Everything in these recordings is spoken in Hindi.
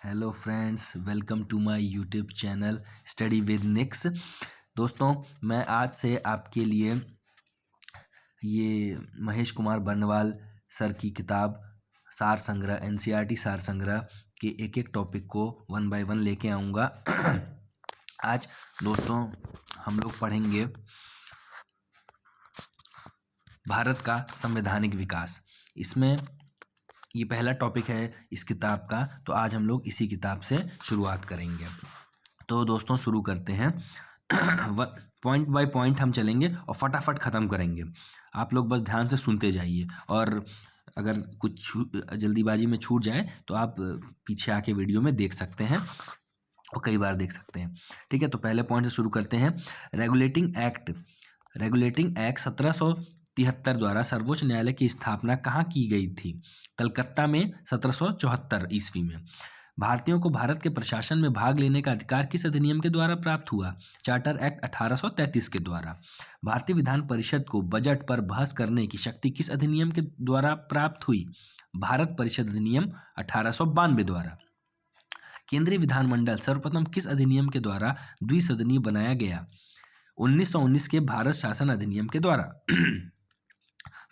Hello friends, welcome to my YouTube channel study with Nix. दोस्तों, मैं आज से आपके लिए ये महेश कुमार बर्नवाल सर की किताब सार संग्रह एनसीईआरटी सार संग्रह के एक एक टॉपिक को वन बाय वन लेके आऊँगा। आज दोस्तों हम लोग पढ़ेंगे भारत का संवैधानिक विकास। इसमें ये पहला टॉपिक है इस किताब का, तो आज हम लोग इसी किताब से शुरुआत करेंगे। तो दोस्तों शुरू करते हैं। पॉइंट बाय पॉइंट हम चलेंगे और फटाफट ख़त्म करेंगे। आप लोग बस ध्यान से सुनते जाइए, और अगर कुछ जल्दीबाजी में छूट जाए तो आप पीछे आके वीडियो में देख सकते हैं और कई बार देख सकते हैं। ठीक है, तो पहले पॉइंट से शुरू करते हैं। रेगुलेटिंग एक्ट 1773 द्वारा सर्वोच्च न्यायालय की स्थापना कहाँ की गई थी? कलकत्ता में 1774 ईस्वी में। भारतीयों को भारत के प्रशासन में भाग लेने का अधिकार किस अधिनियम के द्वारा प्राप्त हुआ? चार्टर एक्ट 1833 के द्वारा। भारतीय विधान परिषद को बजट पर बहस करने की शक्ति किस अधिनियम के द्वारा प्राप्त हुई? भारत परिषद अधिनियम 1892 द्वारा। केंद्रीय विधानमंडल सर्वप्रथम किस अधिनियम के द्वारा द्विसदनीय बनाया गया? 1919 के भारत शासन अधिनियम के द्वारा।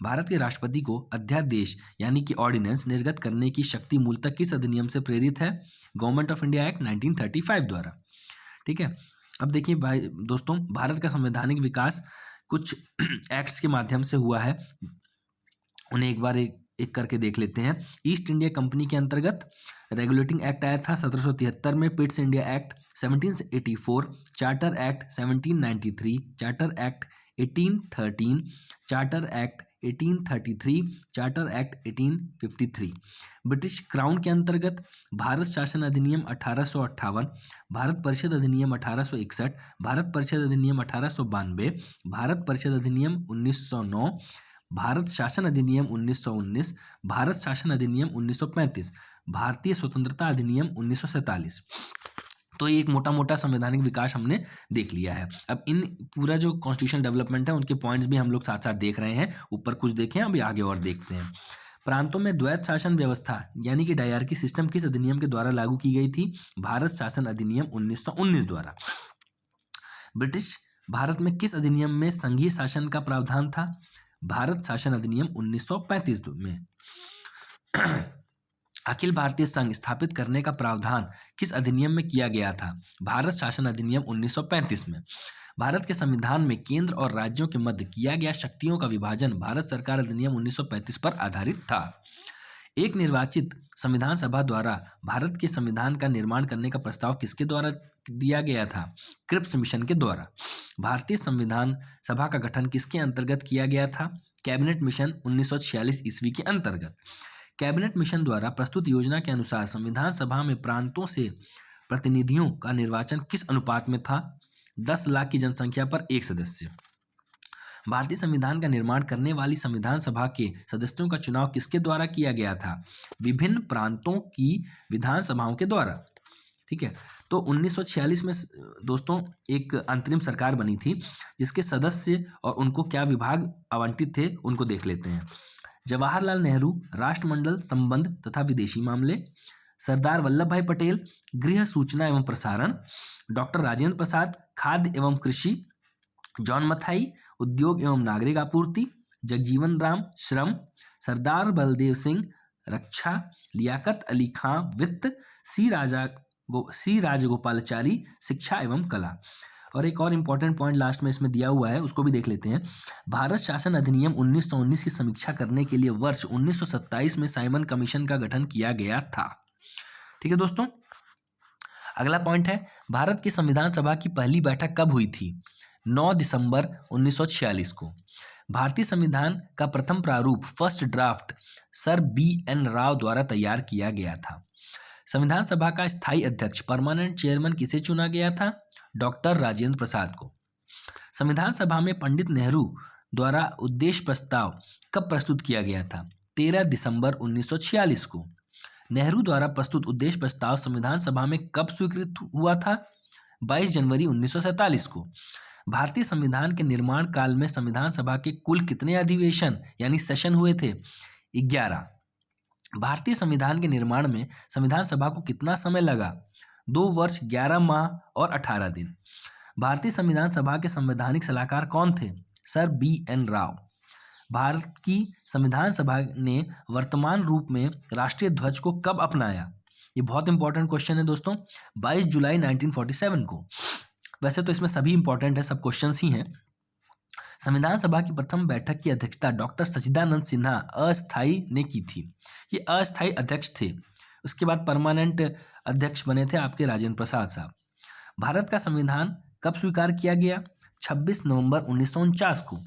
भारत के राष्ट्रपति को अध्यादेश यानी कि ऑर्डिनेंस निर्गत करने की शक्ति मूलतः किस अधिनियम से प्रेरित है? गवर्नमेंट ऑफ इंडिया एक्ट 1935 द्वारा। ठीक है, अब देखिए भाई दोस्तों, भारत का संवैधानिक विकास कुछ एक्ट्स के माध्यम से हुआ है। उन्हें एक बार एक करके देख लेते हैं। ईस्ट इंडिया कंपनी के अंतर्गत रेगुलेटिंग एक्ट आया था 1773 में। Pitt's India act 1784, charter act 1793, charter act 1813, charter act 1833, charter act 1853। British crown के अंतर्गत भारत शासन अधिनियम 1858, भारत परिषद अधिनियम 1861, भारत परिषद अधिनियम 1892, भारत परिषद अधिनियम 1909, भारत शासन अधिनियम 1919, भारत शासन अधिनियम 1935, भारतीय स्वतंत्रता अधिनियम 1947। तो ये एक मोटा मोटा संवैधानिक विकास हमने देख लिया है। अब इन पूरा जो कॉन्स्टिट्यूशन डेवलपमेंट है उनके पॉइंट्स भी हम लोग साथ साथ देख रहे हैं। ऊपर कुछ देखें, अभी आगे और देखते हैं। प्रांतों में द्वैत शासन व्यवस्था यानी कि डायरकी सिस्टम किस अधिनियम के द्वारा लागू की गई थी? भारत शासन अधिनियम 1919 द्वारा। ब्रिटिश भारत में किस अधिनियम में संघीय शासन का प्रावधान था? भारत शासन अधिनियम 1935 में। अखिल भारतीय संघ स्थापित करने का प्रावधान किस अधिनियम में किया गया था? भारत शासन अधिनियम 1935 में। भारत के संविधान में केंद्र और राज्यों के मध्य किया गया शक्तियों का विभाजन भारत सरकार अधिनियम 1935 पर आधारित था। एक निर्वाचित संविधान सभा द्वारा भारत के संविधान का निर्माण करने का प्रस्ताव किसके द्वारा दिया गया था? क्रिप्स मिशन के द्वारा। भारतीय संविधान सभा का गठन किसके अंतर्गत किया गया था? कैबिनेट मिशन 1946 ईस्वी के अंतर्गत। कैबिनेट मिशन द्वारा प्रस्तुत योजना के अनुसार संविधान सभा में प्रांतों से प्रतिनिधियों का निर्वाचन किस अनुपात में था? 10 लाख की जनसंख्या पर एक सदस्य। भारतीय संविधान का निर्माण करने वाली संविधान सभा के सदस्यों का चुनाव किसके द्वारा किया गया था? विभिन्न प्रांतों की विधानसभाओं के द्वारा। ठीक है, तो 1946 में दोस्तों एक अंतरिम सरकार बनी थी जिसके सदस्य और उनको क्या विभाग आवंटित थे उनको देख लेते हैं। जवाहरलाल नेहरू राष्ट्रमंडल संबंध तथा विदेशी मामले, सरदार वल्लभ भाई पटेल गृह सूचना एवं प्रसारण, डॉक्टर राजेंद्र प्रसाद खाद्य एवं कृषि, जॉन मथाई उद्योग एवं नागरिक आपूर्ति, जगजीवन राम श्रम, सरदार बलदेव सिंह रक्षा, लियाकत अली खां वित्त, सी राजगोपालाचारी शिक्षा एवं कला। और एक और इम्पॉर्टेंट पॉइंट लास्ट में इसमें दिया हुआ है, उसको भी देख लेते हैं। भारत शासन अधिनियम 1919 की समीक्षा करने के लिए वर्ष 1927 में साइमन कमीशन का गठन किया गया था। ठीक है दोस्तों, अगला पॉइंट है भारत की संविधान सभा की पहली बैठक कब हुई थी? 9 दिसंबर 1946 को। भारतीय संविधान का प्रथम प्रारूप first draft sir BN Rao द्वारा तैयार किया गया था। संविधान सभा का स्थायी अध्यक्ष परमानेंट चेयरमैन किसे चुना गया था? डॉक्टर राजेंद्र प्रसाद को। संविधान सभा में पंडित नेहरू द्वारा उद्देश्य प्रस्ताव कब प्रस्तुत किया गया था? 13 दिसंबर 1946 को। नेहरू द्वारा प्रस्तुत उद्देश्य प्रस्ताव संविधान सभा में कब स्वीकृत हुआ था? 22 जनवरी 1947 को। भारतीय संविधान के निर्माण काल में संविधान सभा के कुल कितने अधिवेशन यानी सेशन हुए थे? 11। भारतीय संविधान के निर्माण में संविधान सभा को कितना समय लगा? 2 वर्ष 11 माह और 18 दिन। भारतीय संविधान सभा के संवैधानिक सलाहकार कौन थे? Sir BN Rao. भारत की संविधान सभा ने वर्तमान रूप में राष्ट्रीय ध्वज को कब अपनाया? ये बहुत इंपॉर्टेंट क्वेश्चन है दोस्तों, 22 जुलाई 1947 को। वैसे तो इसमें सभी इंपॉर्टेंट है, सब क्वेश्चंस ही हैं। संविधान सभा की प्रथम बैठक की अध्यक्षता डॉक्टर सच्चिदानंद सिन्हा अस्थाई ने की थी। ये अस्थाई अध्यक्ष थे, उसके बाद परमानेंट अध्यक्ष बने थे आपके राजेंद्र प्रसाद साहब। भारत का संविधान कब स्वीकार किया गया? 26 नवंबर 1949 को।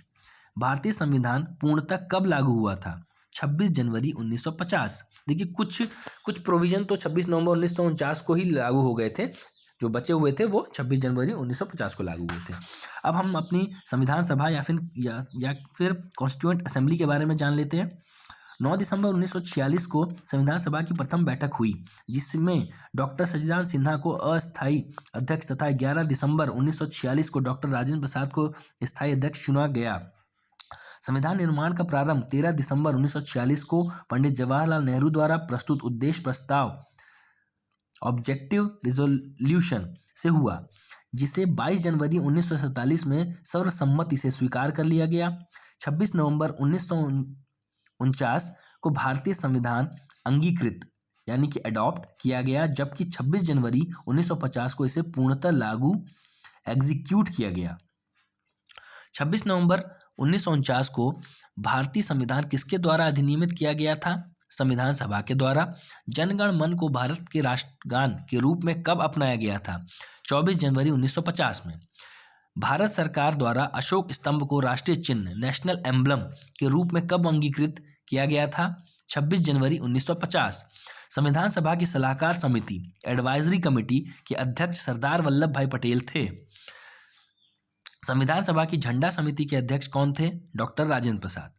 भारतीय संविधान पूर्णतः कब लागू हुआ था? 26 जनवरी 1950। देखिए कुछ प्रोविजन तो 26 नवंबर 1949 को ही लागू हो गए थे, जो बचे हुए थे वो 26 जनवरी 1950 को लागू हुए थे। अब हम अपनी संविधान सभा या फिर कॉन्स्टिट्यूएंट असेंबली के बारे में जान लेते हैं। 9 दिसंबर 1946 को संविधान सभा की प्रथम बैठक हुई, जिसमें डॉक्टर सच्चिदानंद सिन्हा को अस्थायी अध्यक्ष तथा 11 दिसंबर 1946 को डॉक्टर राजेंद्र प्रसाद को स्थायी अध्यक्ष चुना गया। संविधान निर्माण का प्रारंभ 13 दिसंबर 1946 को पंडित जवाहरलाल नेहरू द्वारा प्रस्तुत उद्देश्य प्रस्ताव ऑब्जेक्टिव रिजोल्यूशन से हुआ, जिसे 22 जनवरी 1947 में सर्वसम्मति से स्वीकार कर लिया गया। 26 नवंबर 1949 को भारतीय संविधान अंगीकृत यानी कि अडॉप्ट किया गया, जबकि 26 जनवरी 1950 को इसे पूर्णतः लागू एग्जीक्यूट किया गया। 26 नवंबर 1949 को भारतीय संविधान किसके द्वारा अधिनियमित किया गया था? संविधान सभा के द्वारा। जनगण मन को भारत के राष्ट्रगान के रूप में कब अपनाया गया था? 24 जनवरी 1950 में। भारत सरकार द्वारा अशोक स्तंभ को राष्ट्रीय चिन्ह नेशनल एम्बलम के रूप में कब अंगीकृत किया गया था? 26 जनवरी 1950। संविधान सभा की सलाहकार समिति एडवाइजरी कमेटी के अध्यक्ष सरदार वल्लभ भाई पटेल थे। संविधान सभा की झंडा समिति के अध्यक्ष कौन थे? डॉक्टर राजेंद्र प्रसाद।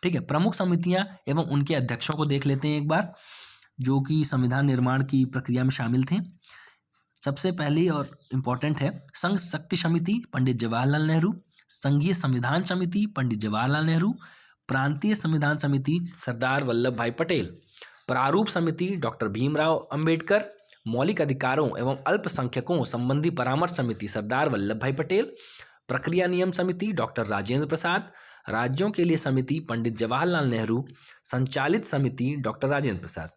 ठीक है, प्रमुख समितियां एवं उनके अध्यक्षों को देख लेते हैं एक बार, जो कि संविधान निर्माण की प्रक्रिया में शामिल थे। सबसे पहली और इम्पोर्टेंट है संघ शक्ति समिति पंडित जवाहरलाल नेहरू, संघीय संविधान समिति पंडित जवाहरलाल नेहरू, प्रांतीय संविधान समिति सरदार वल्लभ भाई पटेल, प्रारूप समिति डॉक्टर भीमराव अंबेडकर, मौलिक अधिकारों एवं अल्पसंख्यकों संबंधी परामर्श समिति सरदार वल्लभ भाई पटेल, प्रक्रिया नियम समिति डॉक्टर राजेंद्र प्रसाद, राज्यों के लिए समिति पंडित जवाहरलाल नेहरू, संचालित समिति डॉक्टर राजेंद्र प्रसाद।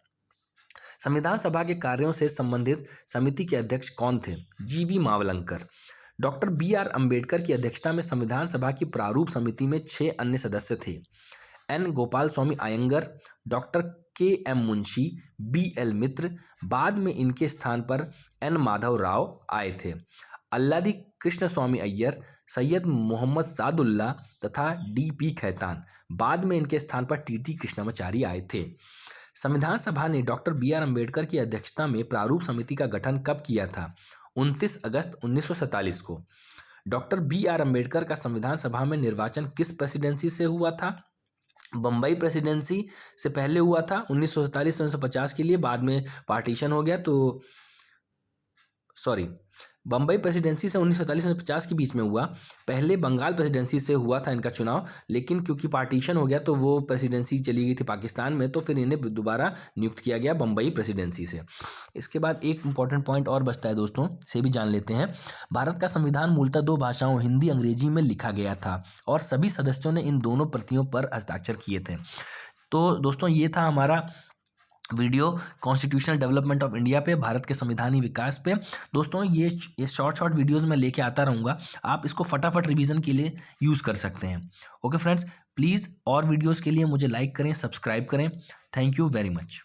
संविधान सभा के कार्यों से संबंधित समिति के अध्यक्ष कौन थे? GV Mavalankar. Doctor BR Ambedkar की अध्यक्षता में संविधान सभा की प्रारूप समिति में 6 अन्य सदस्य थे। N Gopal Swami Ayyangar, doctor KM Munshi, BL Mitra. बाद में इनके स्थान पर N माधव राव आए थे। अल्लादी कृष्ण स्वामी अय्यर, सैयद मोहम्मद सादुल्ला तथा DP खैतान। बाद में इनके स्थान पर TT कृष्णामाचारी आए थे। संविधान सभा ने डॉक्टर BR अंबेडकर की अध्यक्षता में प्रारूप समिति का गठन कब किया था? 29 अगस्त 1947 को। डॉक्टर BR अंबेडकर का संविधान सभा में निर्वाचन किस प्रेसिडेंसी से हुआ था? बम्बई प्रेसिडेंसी से पहले हुआ था 1947 से 1950 के लिए, बाद में पार्टीशन हो गया तो बम्बई प्रेसिडेंसी से 1947 से 1950 के बीच में हुआ। पहले बंगाल प्रेसिडेंसी से हुआ था इनका चुनाव, लेकिन क्योंकि पार्टीशन हो गया तो वो प्रेसिडेंसी चली गई थी पाकिस्तान में, तो फिर इन्हें दोबारा नियुक्त किया गया बम्बई प्रेसिडेंसी से। इसके बाद एक इंपॉर्टेंट पॉइंट और बचता है दोस्तों, से भी जान लेते हैं। भारत का संविधान मूलतः 2 भाषाओं हिंदी अंग्रेजी में लिखा गया था और सभी सदस्यों ने इन दोनों प्रतियों पर हस्ताक्षर किए थे। तो दोस्तों ये था हमारा video constitutional development of India पे, भारत के संविधानी विकास पे। दोस्तों ये शॉर्ट वीडियोस मैं लेके आता रहूँगा, आप इसको फटाफट रिवीजन के लिए यूज़ कर सकते हैं। ओके फ्रेंड्स, प्लीज़ और वीडियोस के लिए मुझे लाइक करें, सब्सक्राइब करें। Thank you very much.